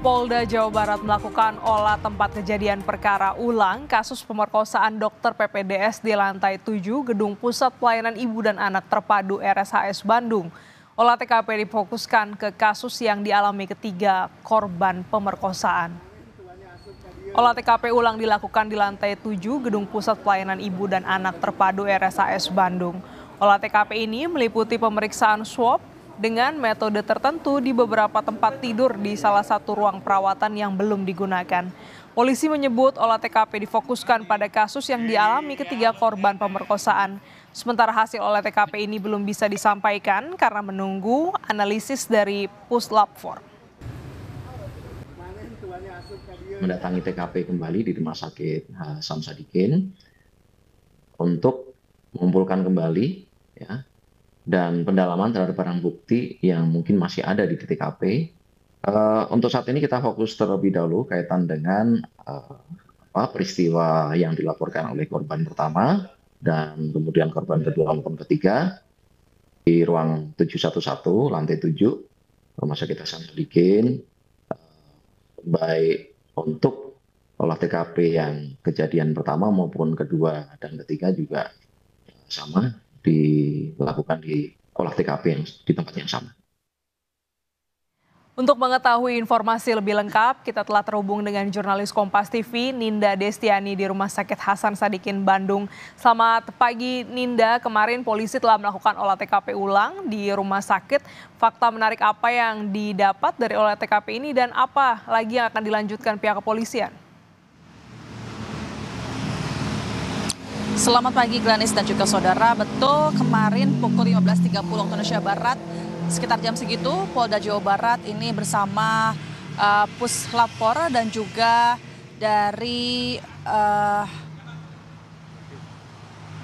Polda Jawa Barat melakukan olah tempat kejadian perkara ulang kasus pemerkosaan dokter PPDS di lantai 7 Gedung Pusat Pelayanan Ibu dan Anak Terpadu RSHS Bandung. Olah TKP difokuskan ke kasus yang dialami ketiga korban pemerkosaan. Olah TKP ulang dilakukan di lantai 7 Gedung Pusat Pelayanan Ibu dan Anak Terpadu RSHS Bandung. Olah TKP ini meliputi pemeriksaan swab dengan metode tertentu di beberapa tempat tidur di salah satu ruang perawatan yang belum digunakan. Polisi menyebut olah TKP difokuskan pada kasus yang dialami ketiga korban pemerkosaan. Sementara hasil olah TKP ini belum bisa disampaikan karena menunggu analisis dari Puslap 4. Mendatangi TKP kembali di Rumah Sakit Hasan Sadikin untuk mengumpulkan kembali ya, dan pendalaman terhadap barang bukti yang mungkin masih ada di TKP. Untuk saat ini kita fokus terlebih dahulu kaitan dengan peristiwa yang dilaporkan oleh korban pertama dan kemudian korban kedua maupun ketiga di ruang 711 lantai 7 Rumah Sakit Hasan Sadikin, baik untuk olah TKP yang kejadian pertama maupun kedua dan ketiga juga sama dilakukan di olah TKP yang di tempat yang sama. Untuk mengetahui informasi lebih lengkap, kita telah terhubung dengan jurnalis Kompas TV, Ninda Destiani di Rumah Sakit Hasan Sadikin, Bandung. Selamat pagi, Ninda. Kemarin polisi telah melakukan olah TKP ulang di rumah sakit. Fakta menarik apa yang didapat dari olah TKP ini dan apa lagi yang akan dilanjutkan pihak kepolisian? Selamat pagi Glanis dan juga saudara. Betul, kemarin pukul 15.30 waktu Indonesia Barat, sekitar jam segitu, Polda Jawa Barat ini bersama Puslap 4 dan juga dari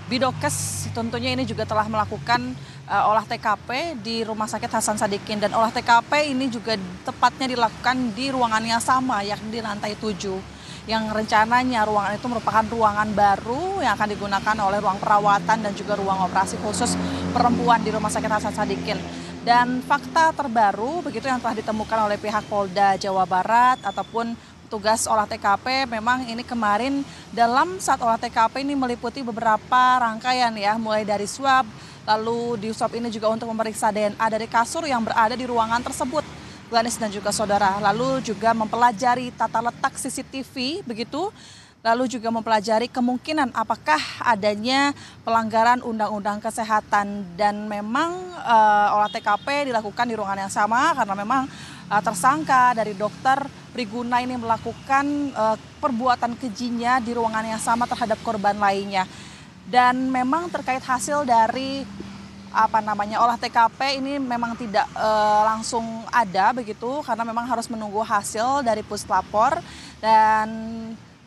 Bidokes tentunya ini juga telah melakukan olah TKP di Rumah Sakit Hasan Sadikin. Dan olah TKP ini juga tepatnya dilakukan di ruangan yang sama, yakni di lantai 7. Yang rencananya ruangan itu merupakan ruangan baru yang akan digunakan oleh ruang perawatan dan juga ruang operasi khusus perempuan di Rumah Sakit Hasan Sadikin. Dan fakta terbaru begitu yang telah ditemukan oleh pihak Polda Jawa Barat ataupun tugas olah TKP, memang ini kemarin dalam saat olah TKP ini meliputi beberapa rangkaian ya, mulai dari swab, lalu di swab ini juga untuk memeriksa DNA dari kasur yang berada di ruangan tersebut. Glanis dan juga saudara, lalu juga mempelajari tata letak CCTV begitu, lalu juga mempelajari kemungkinan apakah adanya pelanggaran undang-undang kesehatan. Dan memang olah TKP dilakukan di ruangan yang sama karena memang tersangka dari dokter Priguna ini melakukan perbuatan kejinya di ruangan yang sama terhadap korban lainnya. Dan memang terkait hasil dari olah TKP ini memang tidak langsung ada begitu karena memang harus menunggu hasil dari Puslap 4, dan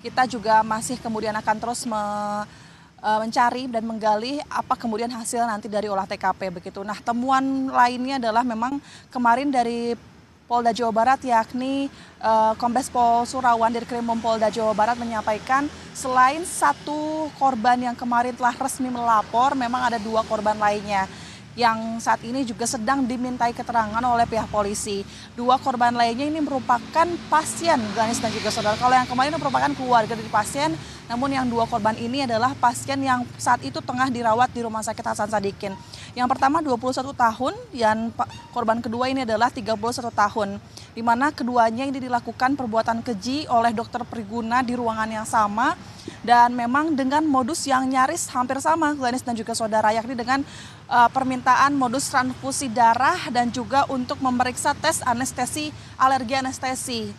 kita juga masih kemudian akan terus mencari dan menggali apa kemudian hasil nanti dari olah TKP begitu. Nah, temuan lainnya adalah memang kemarin dari Polda Jawa Barat, yakni Kombes Pol Surawan Dirkrimum Polda Jawa Barat menyampaikan selain satu korban yang kemarin telah resmi melapor, memang ada 2 korban lainnya yang saat ini juga sedang dimintai keterangan oleh pihak polisi. 2 korban lainnya ini merupakan pasien, Ganis dan juga saudara. Kalau yang kemarin merupakan keluarga dari pasien, namun yang 2 korban ini adalah pasien yang saat itu tengah dirawat di Rumah Sakit Hasan Sadikin. Yang pertama 21 tahun, dan korban kedua ini adalah 31 tahun. Di mana keduanya ini dilakukan perbuatan keji oleh dokter Priguna di ruangan yang sama, dan memang dengan modus yang nyaris hampir sama, Glanis dan juga saudara, yakni dengan permintaan modus transfusi darah dan juga untuk memeriksa tes anestesi, alergi anestesi,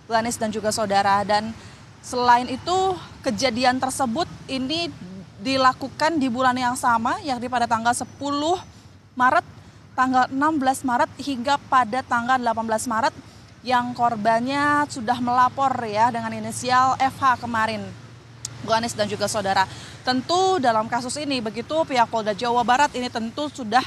Glanis dan juga saudara. Dan selain itu, kejadian tersebut ini dilakukan di bulan yang sama, yakni pada tanggal 10 Maret, tanggal 16 Maret hingga pada tanggal 18 Maret yang korbannya sudah melapor ya dengan inisial FH kemarin, Glanis dan juga saudara. Tentu dalam kasus ini begitu pihak Polda Jawa Barat ini tentu sudah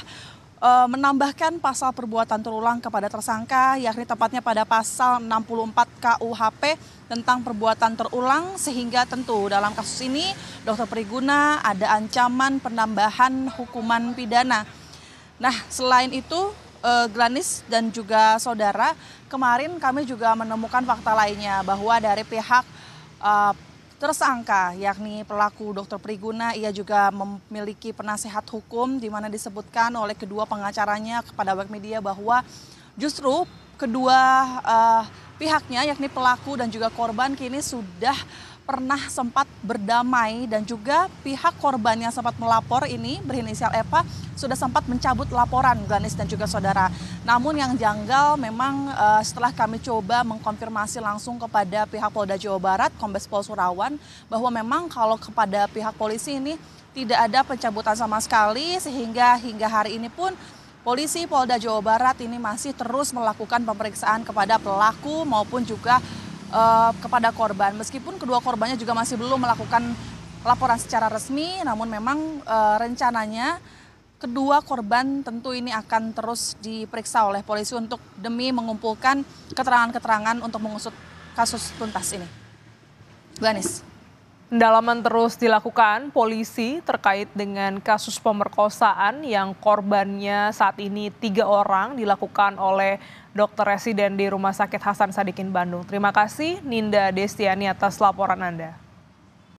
menambahkan pasal perbuatan terulang kepada tersangka, yakni tepatnya pada pasal 64 KUHP tentang perbuatan terulang, sehingga tentu dalam kasus ini Dr. Priguna ada ancaman penambahan hukuman pidana. Nah, selain itu Glanis dan juga saudara, kemarin kami juga menemukan fakta lainnya bahwa dari pihak tersangka yakni pelaku Dr. Priguna, ia juga memiliki penasehat hukum di mana disebutkan oleh kedua pengacaranya kepada awak media bahwa justru kedua pihaknya yakni pelaku dan juga korban kini sudah pernah sempat berdamai dan juga pihak korban yang sempat melapor ini berinisial Eva sudah sempat mencabut laporan, Glanis dan juga saudara. Namun yang janggal memang setelah kami coba mengkonfirmasi langsung kepada pihak Polda Jawa Barat, Kombes Pol Surawan, bahwa memang kalau kepada pihak polisi ini tidak ada pencabutan sama sekali, sehingga hingga hari ini pun polisi Polda Jawa Barat ini masih terus melakukan pemeriksaan kepada pelaku maupun juga kepada korban. Meskipun kedua korbannya juga masih belum melakukan laporan secara resmi, namun memang rencananya kedua korban tentu ini akan terus diperiksa oleh polisi untuk demi mengumpulkan keterangan-keterangan untuk mengusut kasus tuntas ini. Glanis. Pendalaman terus dilakukan polisi terkait dengan kasus pemerkosaan yang korbannya saat ini 3 orang dilakukan oleh dokter residen di Rumah Sakit Hasan Sadikin Bandung. Terima kasih Ninda Destiani atas laporan Anda.